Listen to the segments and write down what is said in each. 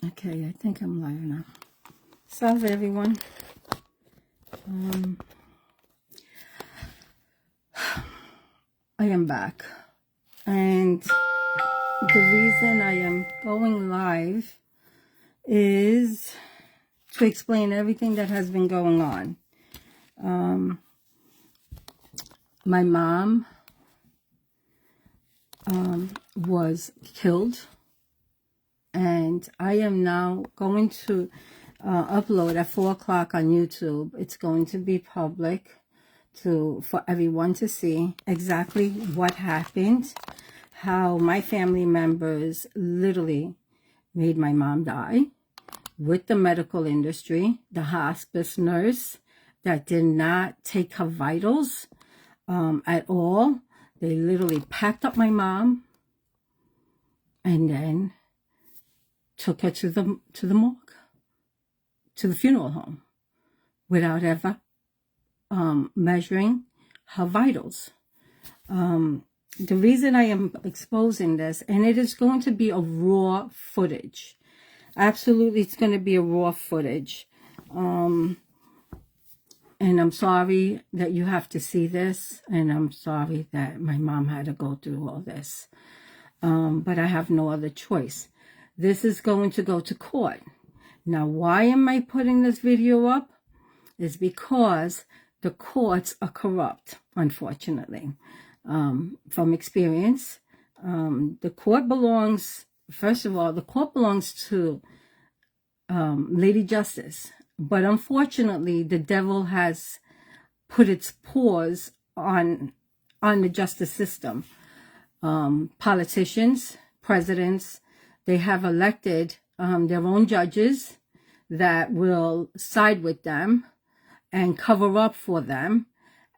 Okay, I think I'm live now. Salve, everyone. I am back. And the reason I am going live is to explain everything that has been going on. My mom was killed, and I am now going to upload at 4 o'clock on YouTube. It's going to be public for everyone to see exactly what happened, how my family members literally made my mom die with the medical industry, the hospice nurse that did not take her vitals at all. They literally packed up my mom and then took her to the morgue, to the funeral home, without ever measuring her vitals. The reason I am exposing this, and it is going to be a raw footage. Absolutely, it's going to be a raw footage. And I'm sorry that you have to see this, and I'm sorry that my mom had to go through all this. But I have no other choice. This is going to go to court. Now, why am I putting this video up? Is because the courts are corrupt, unfortunately. From experience, the court belongs, first of all, the court belongs to Lady Justice. But unfortunately, the devil has put its paws on the justice system. Politicians, presidents, they have elected their own judges that will side with them and cover up for them.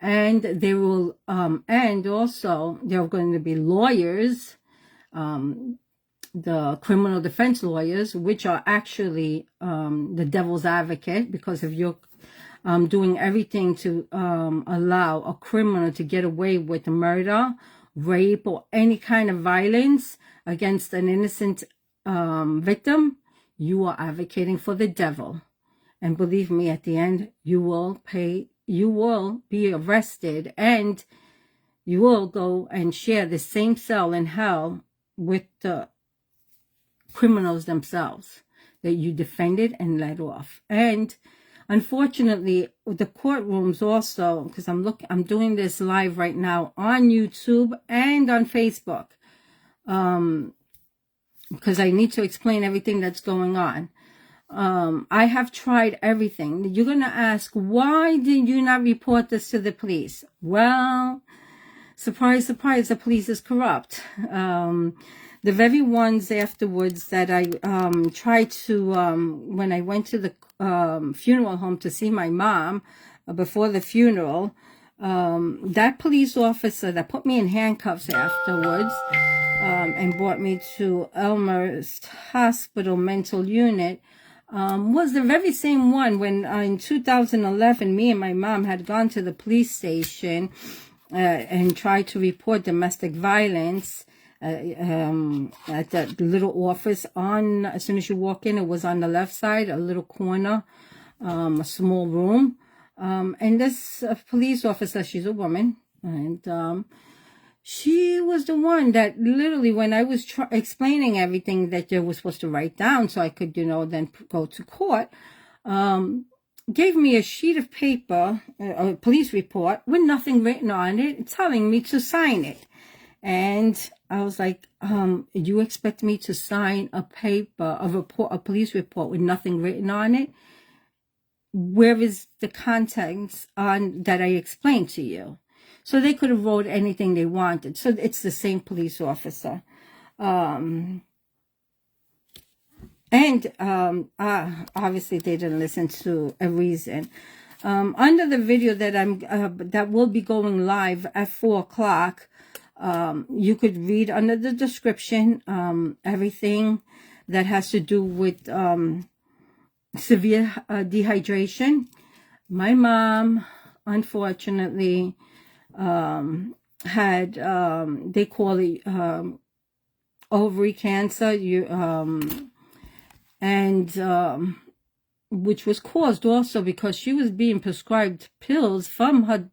And they will, and also there are going to be lawyers, the criminal defense lawyers, which are actually the devil's advocate, because if you're doing everything to allow a criminal to get away with murder, rape, or any kind of violence against an innocent victim, you are advocating for the devil. And believe me, at the end, you will be arrested, and you will go and share the same cell in hell with the criminals themselves that you defended and let off. And unfortunately, the courtrooms also, because I'm doing this live right now on YouTube and on Facebook, because I need to explain everything that's going on. I have tried everything. You're going to ask, why did you not report this to the police? Well, surprise, surprise, the police is corrupt. The very ones afterwards that I tried to, when I went to the funeral home to see my mom before the funeral, that police officer that put me in handcuffs afterwards and brought me to Elmhurst Hospital mental unit, was the very same one when in 2011 me and my mom had gone to the police station and tried to report domestic violence at that little office on, as soon as you walk in, it was on the left side, a little corner, a small room, and this police officer, she's a woman, and she was the one that literally, when I was explaining everything that they were supposed to write down so I could, then go to court, gave me a sheet of paper, a police report with nothing written on it, telling me to sign it. And I was like, you expect me to sign a paper, a police report with nothing written on it? Where is the contents on that I explained to you? So they could have wrote anything they wanted. So it's the same police officer. And obviously they didn't listen to a reason. Under the video that that will be going live at 4 o'clock, you could read under the description everything that has to do with severe dehydration. My mom, unfortunately, had they call it ovary cancer. and which was caused also because she was being prescribed pills from her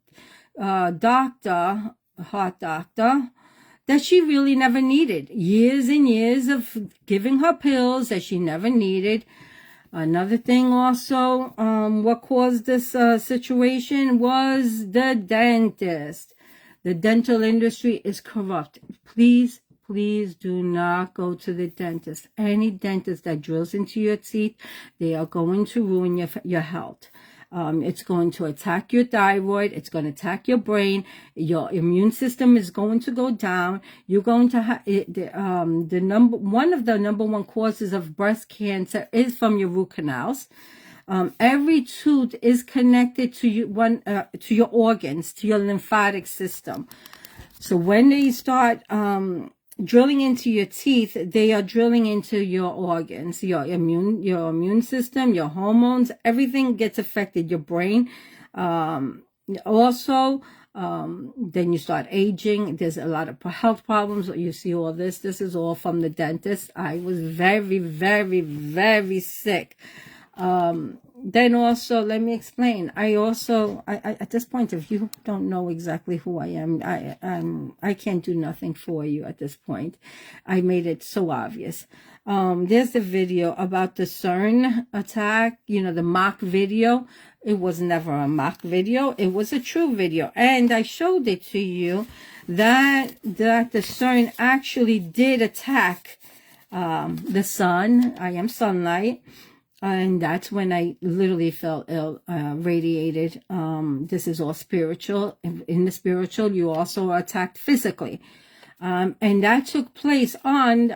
doctor, heart doctor, that she really never needed. Years and years of giving her pills that she never needed. Another thing also, what caused this situation was the dentist. The dental industry is corrupt. Please, please do not go to the dentist. Any dentist that drills into your teeth, they are going to ruin your health. It's going to attack your thyroid. It's going to attack your brain. Your immune system is going to go down. You're going to have one of the number one causes of breast cancer is from your root canals. Every tooth is connected to to your organs, to your lymphatic system. So when they start drilling into your teeth, they are drilling into your organs, your immune system, your hormones, everything gets affected, your brain. Also, then you start aging. There's a lot of health problems. You see all this. This is all from the dentist. I was very, very, very sick. Then also, let me explain. I at this point, if you don't know exactly who I am, I can't do nothing for you at this point. I made it so obvious. There's the video about the CERN attack, the mock video. It was never a mock video. It was a true video. And I showed it to you that the CERN actually did attack, the sun. I am sunlight. And that's when I literally felt ill, radiated. This is all spiritual. In the spiritual, you also are attacked physically. And that took place on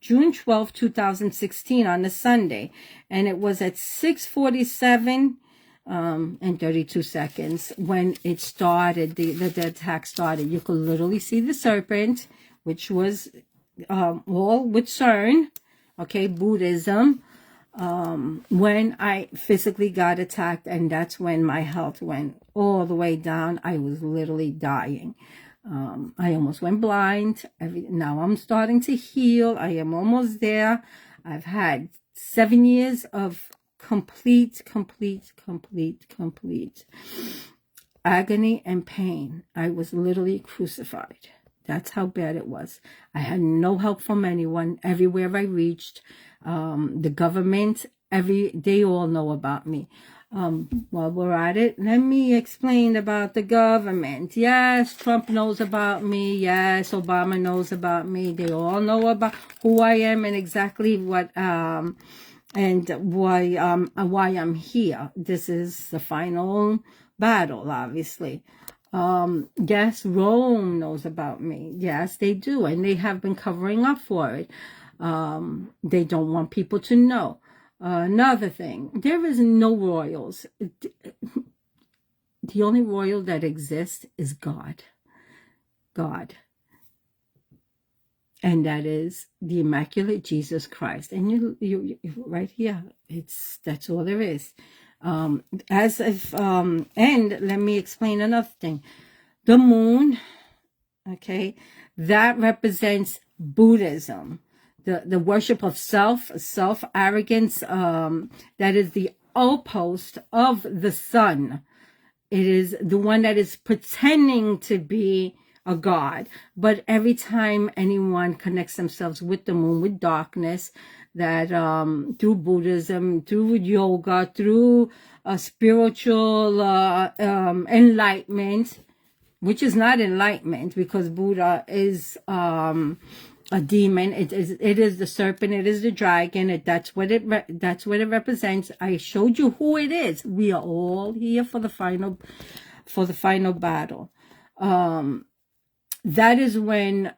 June 12, 2016, on a Sunday. And it was at 6:47 and 32 seconds when it started, the attack started. You could literally see the serpent, which was all with CERN, okay, Buddhism. When I physically got attacked, and that's when my health went all the way down. I was literally dying. I almost went blind. Now I'm starting to heal. I am almost there. I've had 7 years of complete agony and pain. I was literally crucified. That's how bad it was. I had no help from anyone. Everywhere I reached, the government, they all know about me. While we're at it, let me explain about the government. Yes, Trump knows about me. Yes, Obama knows about me. They all know about who I am and exactly what, and why I'm here. This is the final battle, obviously. Yes, Rome knows about me. Yes, they do. And they have been covering up for it. They don't want people to know. Another thing, there is no royals. The only royal that exists is God. God. And that is the Immaculate Jesus Christ. And you right here. That's all there is. And let me explain another thing. The moon, okay, that represents Buddhism, the worship of self-arrogance, that is the opposite of the sun. It is the one that is pretending to be a god. But every time anyone connects themselves with the moon, with darkness, that through Buddhism, through yoga, through spiritual enlightenment, which is not enlightenment, because Buddha is a demon. It is the serpent. It is the dragon. That's what it represents. I showed you who it is. We are all here for the final battle. That is when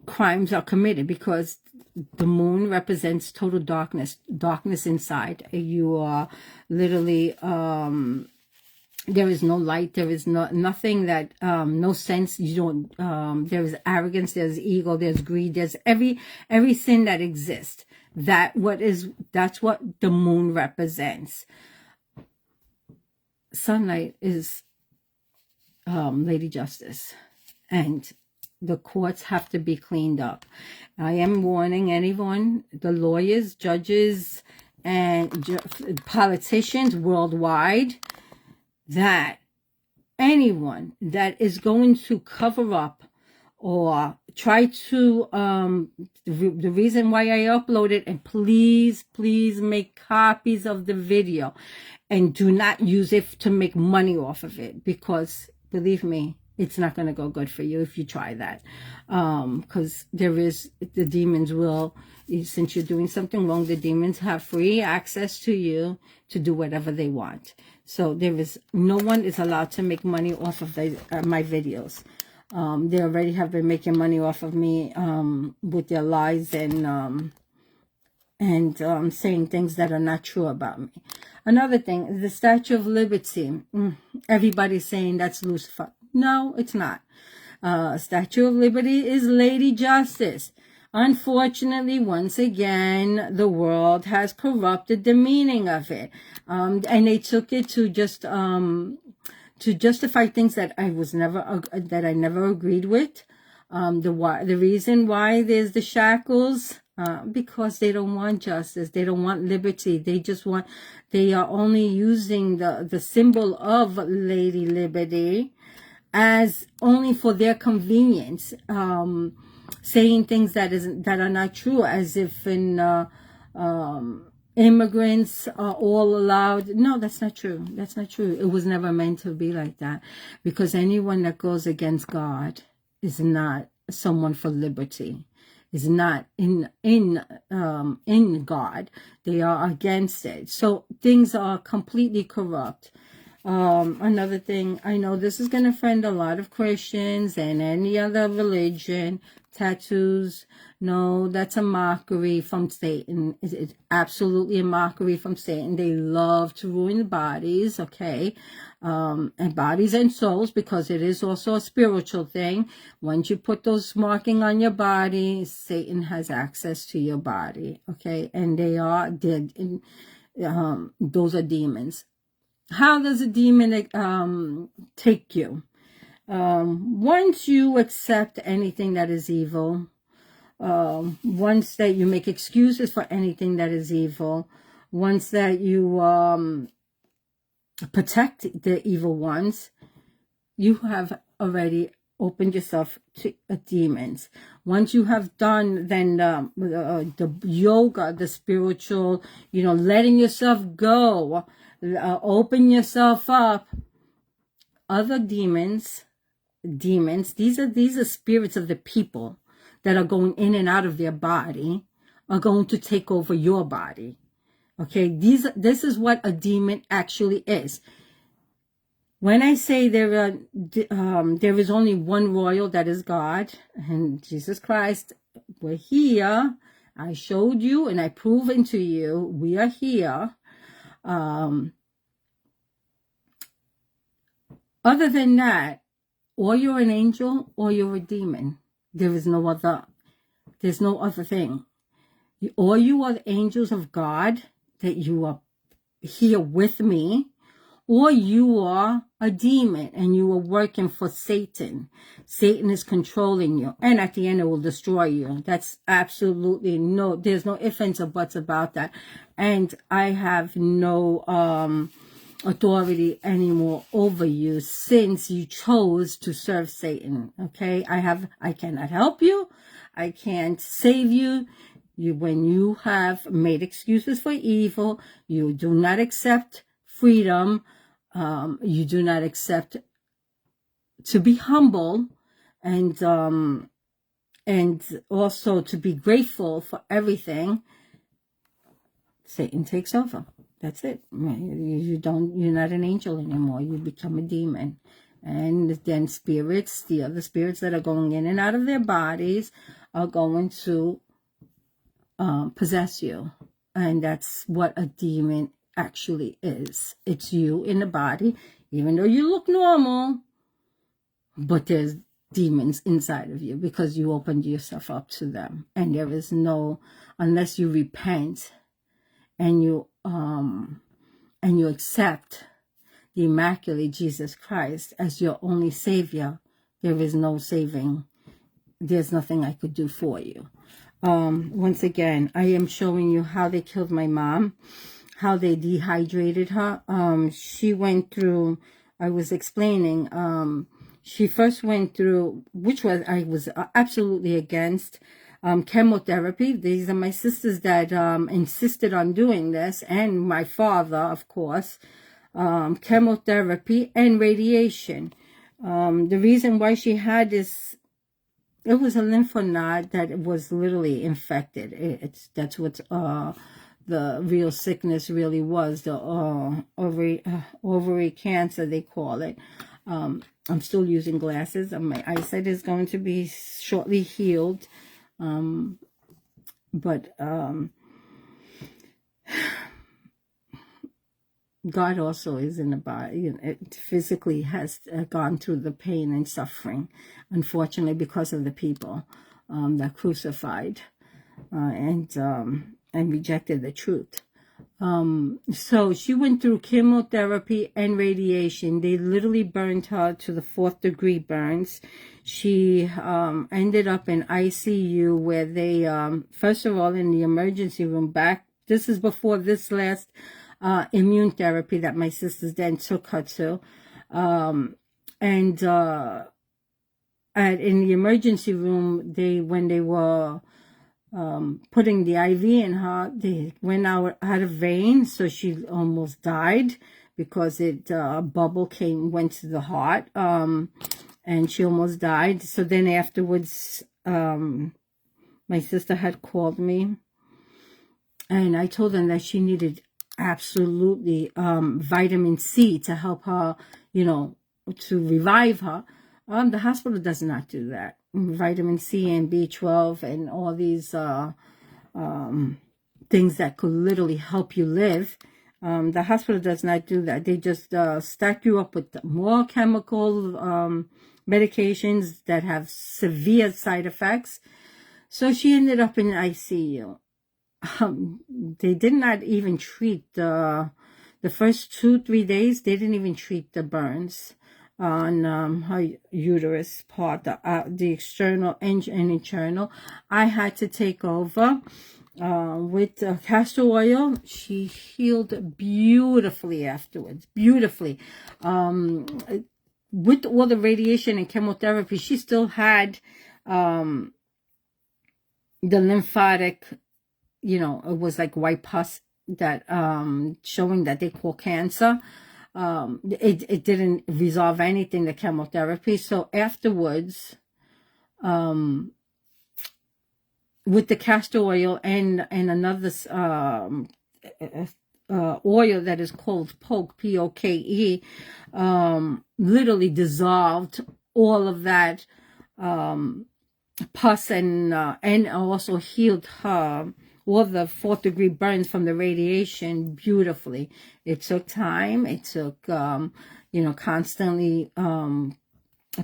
crimes are committed, because the moon represents total darkness inside. You are literally, there is no light. There is nothing that, no sense. You don't, there is arrogance, there's ego, there's greed, there's every sin that exists. That's what the moon represents. Sunlight is, Lady Justice. And the courts have to be cleaned up. I am warning anyone, the lawyers, judges, and politicians worldwide, that anyone that is going to cover up or try to, the reason why I uploaded, and please make copies of the video and do not use it to make money off of it, because believe me, it's not going to go good for you if you try that. Because the demons will, since you're doing something wrong, the demons have free access to you to do whatever they want. So no one is allowed to make money off of my videos. They already have been making money off of me with their lies and saying things that are not true about me. Another thing, the Statue of Liberty. Everybody's saying that's Lucifer. No, it's not. Statue of Liberty is Lady Justice. Unfortunately, once again, the world has corrupted the meaning of it. And they took it to just to justify things that I never agreed with. The reason why there's the shackles, because they don't want justice, they don't want liberty. They are only using the symbol of Lady Liberty as only for their convenience, saying things that are not true, as if immigrants are all allowed. No, that's not true. That's not true. It was never meant to be like that, because anyone that goes against God is not someone for liberty, is not in God. They are against it. So things are completely corrupt. Another thing, I know this is going to offend a lot of Christians and any other religion. Tattoos, no, that's a mockery from Satan. It's absolutely a mockery from Satan. They love to ruin bodies, okay, and bodies and souls, because it is also a spiritual thing. Once you put those marking on your body, Satan has access to your body, okay, and they are dead. Those are demons. How does a demon take you? Once you accept anything that is evil, once that you make excuses for anything that is evil, once that you protect the evil ones, you have already opened yourself to demons. Once you have done, then the yoga, the spiritual, letting yourself go, open yourself up. Other demons, these are spirits of the people that are going in and out of their body, are going to take over your body. Okay, this is what a demon actually is. When I say there is only one royal, that is God and Jesus Christ. We're here. I showed you and I proven to you we are here. Other than that, or you're an angel or you're a demon. There's no other thing. Or you are the angels of God, that you are here with me, or you are a demon and you are working for Satan. Satan is controlling you, and at the end it will destroy you. That's absolutely there's no ifs, ands, or buts about that. And I have no authority anymore over you, since you chose to serve Satan. Okay, I cannot help you. I can't save you. When you have made excuses for evil, you do not accept freedom. You do not accept to be humble, and also to be grateful for everything. Satan takes over. That's it. You're not an angel anymore. You become a demon. And then the other spirits that are going in and out of their bodies are going to possess you. And that's what a demon actually is. It's you in the body, even though you look normal, but there's demons inside of you because you opened yourself up to them. And there is unless you repent and you accept the Immaculate Jesus Christ as your only Savior, there is no saving there's nothing I could do for you. Once again, I am showing you how they killed my mom, how they dehydrated her. She went through, I was explaining, she first went through, which was, I was absolutely against, chemotherapy. These are my sisters that insisted on doing this, and my father, of course. Chemotherapy and radiation. The reason why she had this, it was a lymph node that was literally infected. That's what the real sickness really was, the ovary cancer, they call it. I'm still using glasses, and my eyesight is going to be shortly healed. But God also is in the body. It physically has gone through the pain and suffering, unfortunately, because of the people that crucified and rejected the truth. So she went through chemotherapy and radiation. They literally burned her to the 4th degree burns. She ended up in ICU, where they, first of all, in the emergency room this is before this last immune therapy that my sisters then took her to. In the emergency room, when they were putting the IV in her, they went out of vein, so she almost died because a bubble went to the heart, and she almost died. So then afterwards, my sister had called me, and I told them that she needed absolutely vitamin C to help her, to revive her. The hospital does not do that. Vitamin C and B12 and all these things that could literally help you live. The hospital does not do that. They just stack you up with more chemical medications that have severe side effects. So she ended up in ICU. They did not even treat the first 2-3 days. They didn't even treat the burns on her uterus part, the external and internal. I had to take over with castor oil. She healed beautifully afterwards, beautifully. With all the radiation and chemotherapy, she still had the lymphatic, it was like white pus that showing that they call cancer. It didn't resolve anything, the chemotherapy. So afterwards, with the castor oil and another oil that is called Poke, P-O-K-E, literally dissolved all of that pus and also healed her all the 4th degree burns from the radiation beautifully. It took time. It took, constantly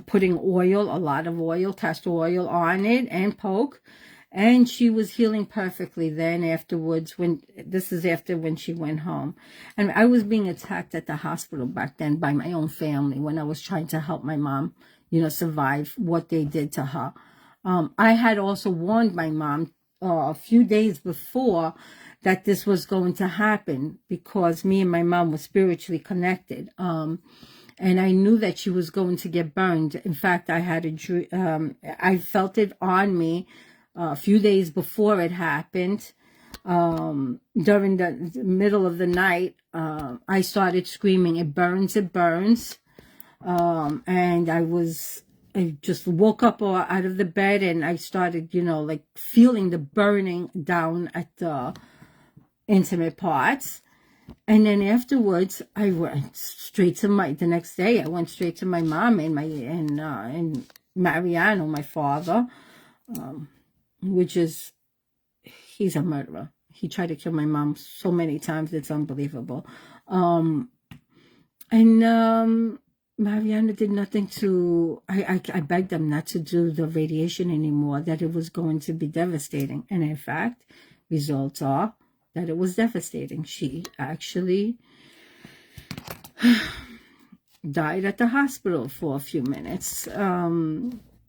putting oil, a lot of oil, castor oil on it, and Poke. And she was healing perfectly then afterwards. This is after when she went home. And I was being attacked at the hospital back then by my own family when I was trying to help my mom, survive what they did to her. I had also warned my mom a few days before that this was going to happen, because me and my mom were spiritually connected. And I knew that she was going to get burned. In fact, I had I felt it on me a few days before it happened. During the middle of the night, I started screaming, "It burns, it burns." And I just woke up out of the bed, and I started, feeling the burning down at the intimate parts. And then afterwards, I went straight to the next day, I went straight to my mom and Mariano, my father, he's a murderer. He tried to kill my mom so many times, it's unbelievable. Mariana did nothing to, I begged them not to do the radiation anymore, that it was going to be devastating. And in fact, results are that it was devastating. She actually died at the hospital for a few minutes.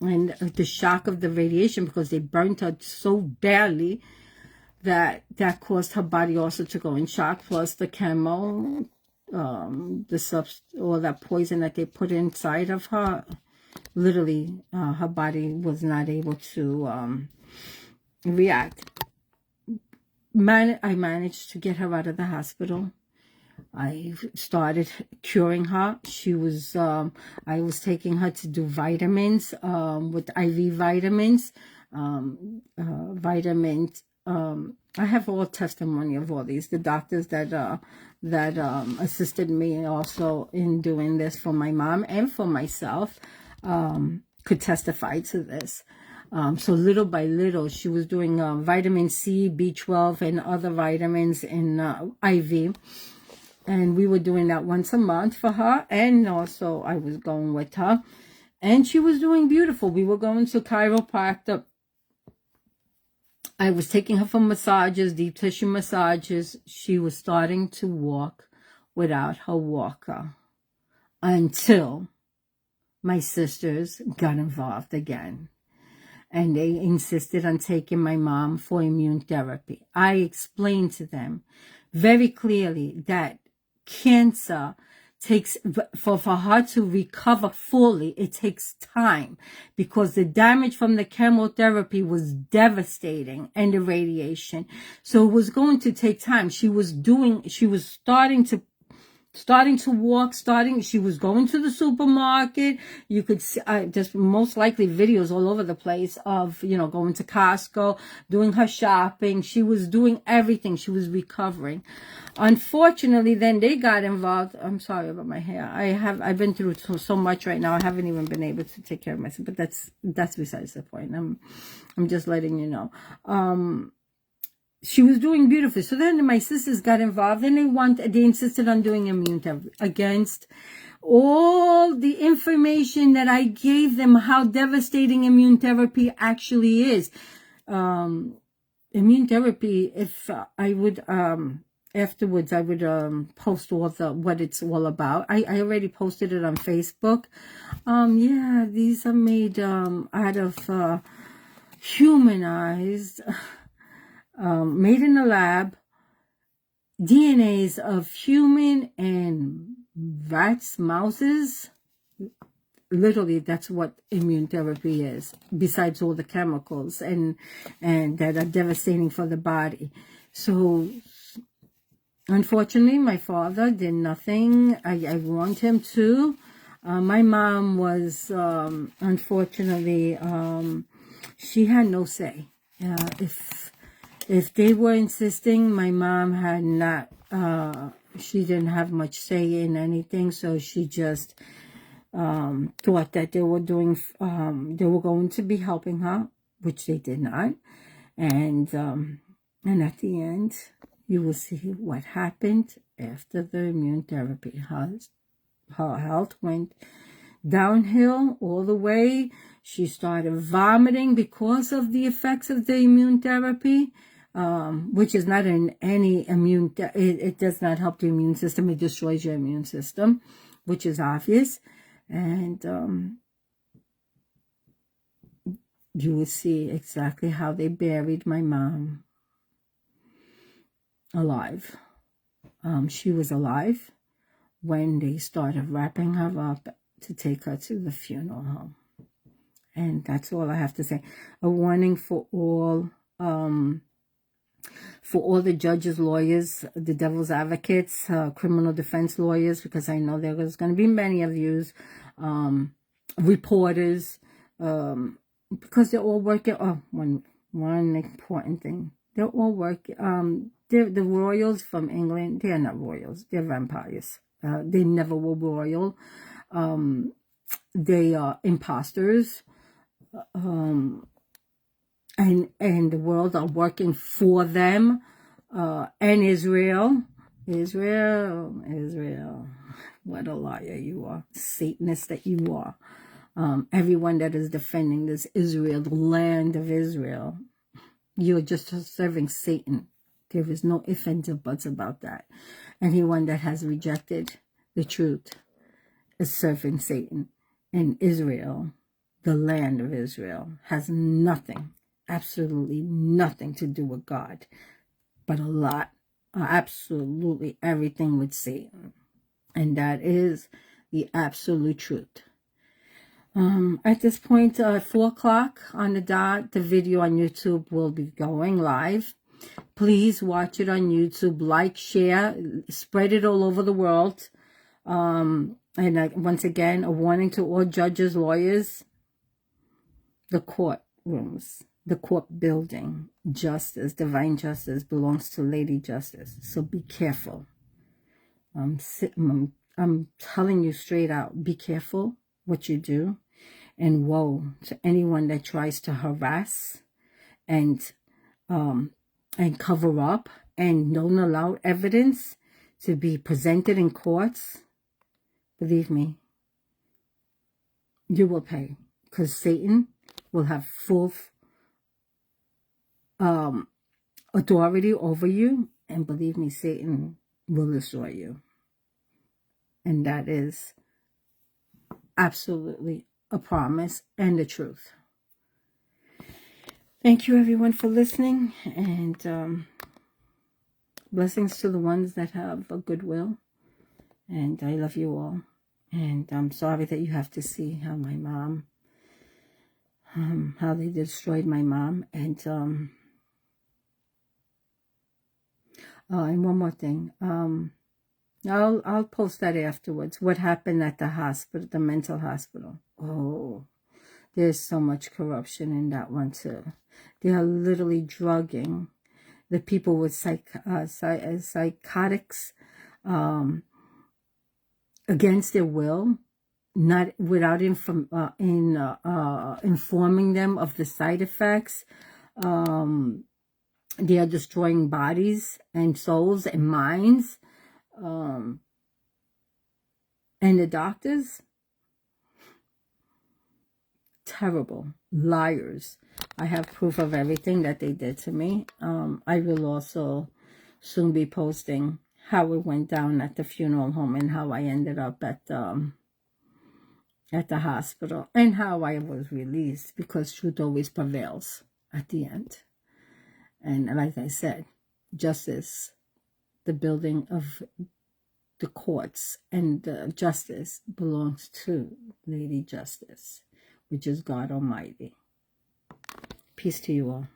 and the shock of the radiation, because they burnt her so badly that caused her body also to go in shock, plus the chemo, or that poison that they put inside of her. Literally, her body was not able to react. I managed to get her out of the hospital. I started curing her. She was, I was taking her to do vitamins, with IV vitamins, vitamins. I have all testimony of all these. The doctors that assisted me also in doing this for my mom and for myself, could testify to this. So little by little, she was doing vitamin C, B12, and other vitamins in IV. And we were doing that once a month for her. And also I was going with her. And she was doing beautiful. We were going to chiropractor. I was taking her for massages, deep tissue massages. She was starting to walk without her walker until my sisters got involved again. And they insisted on taking my mom for immune therapy. I explained to them very clearly that cancer takes, for her to recover fully, it takes time, because the damage from the chemotherapy was devastating, and the radiation. So it was going to take time. She was starting to walk, she was going to the supermarket. You could see, just most likely videos all over the place of, going to Costco, doing her shopping. She was doing everything. She was recovering. Unfortunately, then they got involved. I'm sorry about my hair. I've been through so much right now. I haven't even been able to take care of myself, but that's besides the point. I'm just letting you know. She was doing beautifully. So then my sisters got involved, and they insisted on doing immune therapy against all the information that I gave them, how devastating immune therapy actually is. Immune therapy, if I would, afterwards I would post all what it's all about. I already posted it on Facebook. Yeah, these are made out of humanized, made in the lab, DNAs of human and rats, mouses. Literally, that's what immune therapy is, besides all the chemicals and that are devastating for the body. So unfortunately, my father did nothing. I warned him to. My mom was, unfortunately, she had no say. If they were insisting, my mom had not, she didn't have much say in anything, so she just thought that they were going to be helping her, which they did not. And at the end, you will see what happened after the immune therapy. Her health went downhill all the way. She started vomiting because of the effects of the immune therapy. Which is not in any it does not help the immune system. It destroys your immune system, which is obvious. And you will see exactly how they buried my mom alive. She was alive when they started wrapping her up to take her to the funeral home. And that's all I have to say. A warning for all the judges, lawyers, the devil's advocates, criminal defense lawyers, because I know there's going to be many of you, reporters, because they're all working. Oh, one important thing. They're all working. The royals from England, they are not royals. They're vampires. They never were royal. They are imposters. And the world are working for them, and Israel, what a liar you are, Satanist that you are. Everyone that is defending this Israel, the land of Israel, you're just serving Satan. There is no ifs, ands, or buts about that. Anyone that has rejected the truth is serving Satan. And Israel the land of Israel. Has nothing, absolutely nothing to do with God, but a lot, absolutely everything with Satan. And that is the absolute truth. At this point, 4 o'clock on the dot, the video on YouTube will be going live. Please watch it on YouTube, like, share, spread it all over the world. And once again, a warning to all judges, lawyers, the courtrooms, the court building, justice, divine justice belongs to Lady Justice. So be careful. I'm telling you straight out, be careful what you do. And woe to anyone that tries to harass and cover up and don't allow evidence to be presented in courts. Believe me, you will pay, because Satan will have full authority over you, and believe me, Satan will destroy you. And that is absolutely a promise and the truth. Thank you, everyone, for listening, and blessings to the ones that have a goodwill. And I love you all. And I'm sorry that you have to see how my mom, how they destroyed my mom. And one more thing. I'll post that afterwards. What happened at the hospital, the mental hospital? Oh, there's so much corruption in that one too. They are literally drugging the people with psychotics against their will, not without informing them of the side effects. They are destroying bodies and souls and minds. And the doctors, terrible liars. I have proof of everything that they did to me. I will also soon be posting how it went down at the funeral home and how I ended up at the hospital and how I was released, because truth always prevails at the end. And like I said, justice, the building of the courts and the justice belongs to Lady Justice, which is God Almighty. Peace to you all.